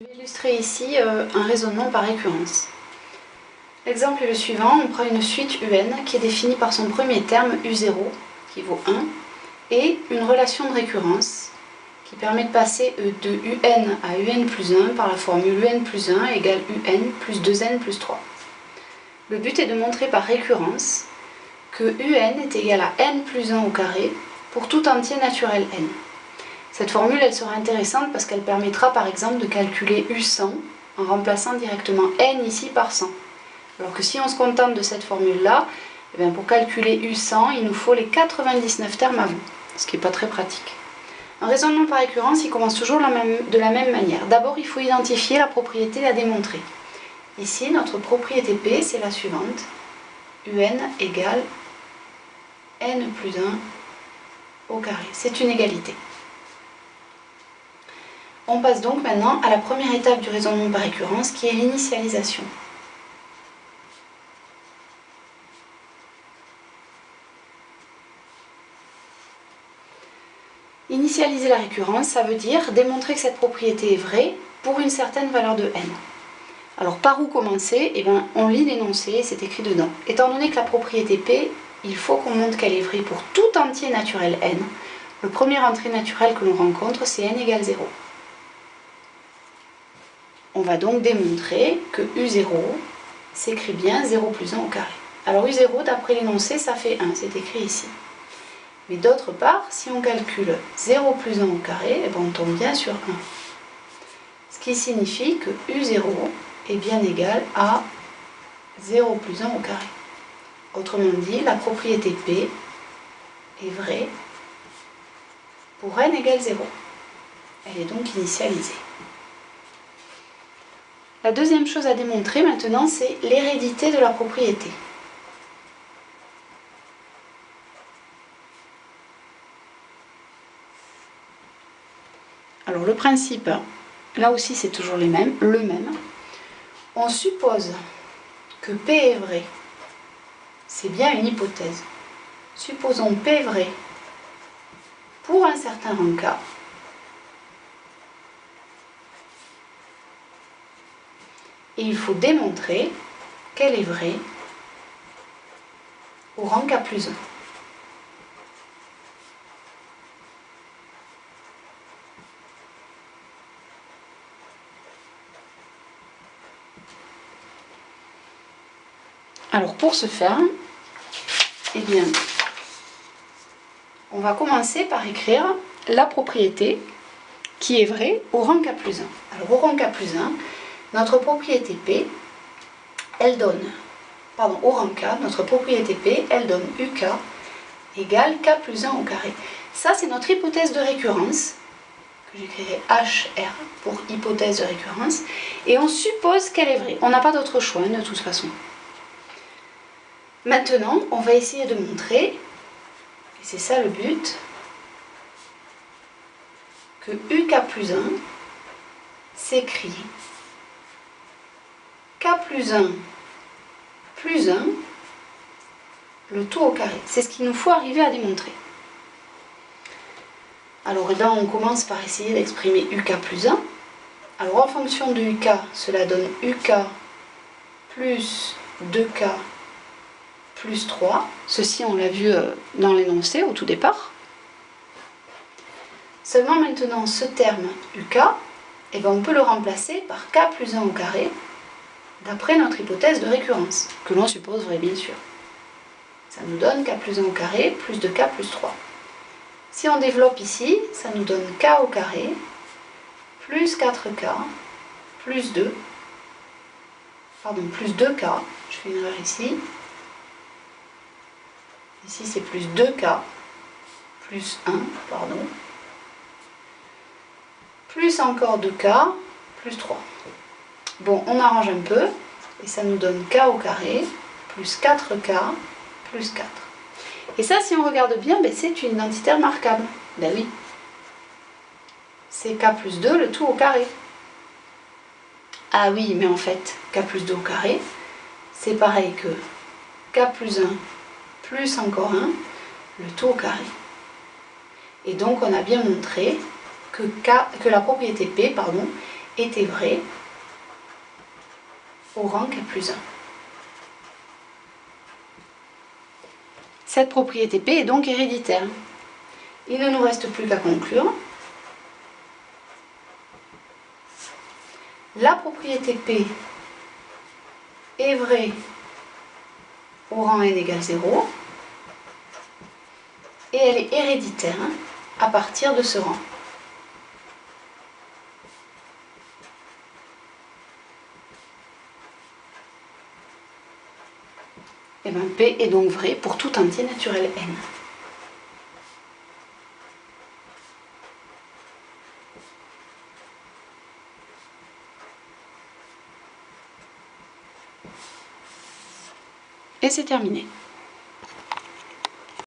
Je vais illustrer ici un raisonnement par récurrence. L'exemple est le suivant, on prend une suite UN qui est définie par son premier terme U0 qui vaut 1 et une relation de récurrence qui permet de passer de UN à UN plus 1 par la formule UN plus 1 égale UN plus 2N plus 3. Le but est de montrer par récurrence que UN est égal à N plus 1 au carré pour tout entier naturel N. Cette formule elle sera intéressante parce qu'elle permettra par exemple de calculer U100 en remplaçant directement N ici par 100. Alors que si on se contente de cette formule-là, eh bien pour calculer U100, il nous faut les 99 termes avant, ce qui n'est pas très pratique. Un raisonnement par récurrence, il commence toujours de la même manière. D'abord, il faut identifier la propriété à démontrer. Ici, notre propriété P, c'est la suivante. UN égale N plus 1 au carré. C'est une égalité. On passe donc maintenant à la première étape du raisonnement par récurrence qui est l'initialisation. Initialiser la récurrence, ça veut dire démontrer que cette propriété est vraie pour une certaine valeur de n. Alors par où commencer? Eh bien, on lit l'énoncé, c'est écrit dedans. Étant donné que la propriété P, il faut qu'on montre qu'elle est vraie pour tout entier naturel n. Le premier entier naturel que l'on rencontre, c'est n égale 0. On va donc démontrer que U0 s'écrit bien 0 plus 1 au carré. Alors U0, d'après l'énoncé, ça fait 1, c'est écrit ici. Mais d'autre part, si on calcule 0 plus 1 au carré, eh bien on tombe bien sur 1. Ce qui signifie que U0 est bien égal à 0 plus 1 au carré. Autrement dit, la propriété P est vraie pour n égale 0. Elle est donc initialisée. La deuxième chose à démontrer maintenant, c'est l'hérédité de la propriété. Alors le principe, là aussi c'est toujours le même. On suppose que P est vrai. C'est bien une hypothèse. Supposons P est vrai pour un certain rang K. Et il faut démontrer qu'elle est vraie au rang K plus 1. Alors pour ce faire, eh bien, on va commencer par écrire la propriété qui est vraie au rang K plus 1. Alors au rang K plus 1, notre propriété P, elle donne, au rang K, notre propriété P, elle donne UK égale K plus 1 au carré. Ça, c'est notre hypothèse de récurrence, que j'écrirai HR pour hypothèse de récurrence, et on suppose qu'elle est vraie. On n'a pas d'autre choix, de toute façon. Maintenant, on va essayer de montrer, et c'est ça le but, que UK plus 1 s'écrit K plus 1 plus 1, le tout au carré. C'est ce qu'il nous faut arriver à démontrer. Alors là, on commence par essayer d'exprimer UK plus 1. Alors en fonction de UK, cela donne UK plus 2K plus 3. Ceci, on l'a vu dans l'énoncé au tout départ. Seulement maintenant, ce terme UK, eh bien, on peut le remplacer par K plus 1 au carré, d'après notre hypothèse de récurrence, que l'on suppose vraie bien sûr. Ça nous donne K plus 1 au carré plus 2K plus 3. Si on développe ici, ça nous donne K au carré plus 4K plus 2, plus 2K, je fais une erreur ici. Ici c'est plus 2K plus 1, plus encore 2K plus 3. Bon, on arrange un peu, et ça nous donne K au carré, plus 4K, plus 4. Et ça, si on regarde bien, ben, c'est une identité remarquable. Ben oui. C'est K plus 2, le tout au carré. Ah oui, mais en fait, K plus 2 au carré, c'est pareil que K plus 1, plus encore 1, le tout au carré. Et donc, on a bien montré que la propriété P, était vrai au rang k plus 1. Cette propriété P est donc héréditaire. Il ne nous reste plus qu'à conclure. La propriété P est vraie au rang n égale 0 et elle est héréditaire à partir de ce rang. Et bien P est donc vrai pour tout entier naturel n. Et c'est terminé.